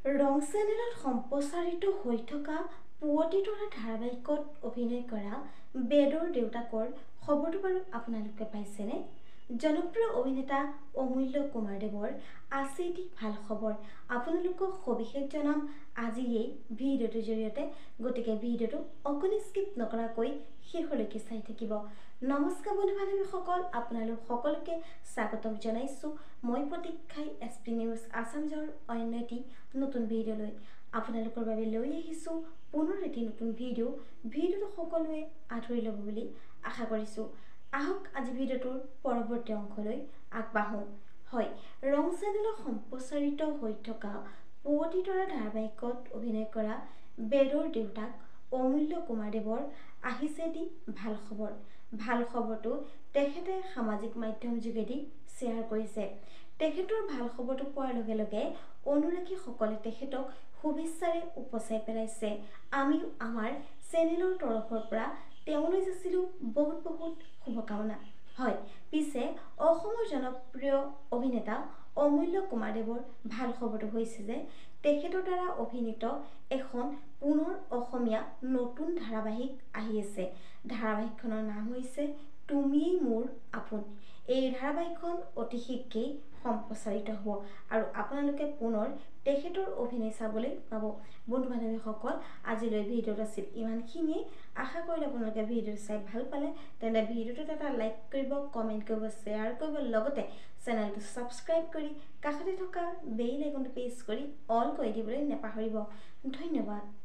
ৰং চেনেলত সম্প্ৰচাৰিত হৈ থকা পুৱতি তৰা ধাৰাবাহিকত অভিনয় কৰা বেদৰ দেউতাকৰ খবৰটো বাৰু আপোনালোকে পাইছেনে? জনপ্ৰিয় অভিনেতা অমূল্য কুমাৰ দেৱৰ আছে এটি ভাল খবৰ। আপোনালোকক সবিশেষ জনাম আজি এই ভিডিঅ'টোৰ জৰিয়তে, গতিকে ভিডিঅ'টো অকণো স্কিপ নকৰাকৈ শেষলৈকে চাই থাকিব। নমস্কাৰ বন্ধু বান্ধৱীসকল, আপোনালোক সকলোকে স্বাগতম জনাইছোঁ মই প্ৰতীক্ষাই SP নিউজ আছামৰ অন্য এটি নতুন ভিডিঅ'লৈ আপোনালোকৰ বাবে লৈ আহিছোঁ পুনৰ এটি নতুন ভিডিঅ'টো সকলোৱে আঁতৰি ল'ব বুলি আশা কৰিছোঁ। আহক আজি ভিডিঅ'টোৰ পৰৱৰ্তী অংশলৈ আগবাঢ়োঁ। হয়, ৰং চেনেলত সম্প্ৰচাৰিত হৈ থকা পুৱতি তৰা ধাৰাবাহিকত অভিনয় কৰা বেদৰ দেউতাক অমূল্য কুমাৰ দেৱৰ আহিছে এটি ভাল খবৰ। ভাল খবৰটো তেখেতে সামাজিক মাধ্যম যোগেদি শ্বেয়াৰ কৰিছে। তেখেতৰ ভাল খবৰটো পোৱাৰ লগে লগে অনুৰাগীসকলে তেখেতক শুভেচ্ছাৰে উপচাই পেলাইছে। আমিও আমাৰ চেনেলৰ তৰফৰ পৰা তেওঁলৈ যাচিলোঁ বহুত শুভকামনা। হয়, পিছে অসমৰ জনপ্ৰিয় অভিনেতা অমূল্য কুমাৰ দেৱৰ ভাল খবৰটো হৈছে যে তেখেতৰ দ্বাৰা অভিনীত এখন পুনৰ অসমীয়া নতুন ধাৰাবাহিক আহি আছে। ধাৰাবাহিকখনৰ নাম হৈছে তুমিয়েই মোৰ আপোন। এই ধাৰাবাহিকখন অতি শীঘ্ৰেই সম্প্ৰচাৰিত হ'ব আৰু আপোনালোকে পুনৰ তেখেতৰ অভিনয় চাবলৈ পাব। বন্ধু বান্ধৱীসকল, আজিলৈ ভিডিঅ'টো আছিল ইমানখিনিয়ে। আশা কৰিলোঁ আপোনালোকে ভিডিঅ'টো চাই ভাল পালে। তেন্তে ভিডিঅ'টোত এটা লাইক কৰিব, কমেণ্ট কৰিব, শ্বেয়াৰ কৰিব, লগতে চেনেলটো ছাবস্ক্ৰাইব কৰি কাষতে থকা বেল আইকনটো প্ৰেছ কৰি অল কৰি দিবলৈ নাপাহৰিব। ধন্যবাদ।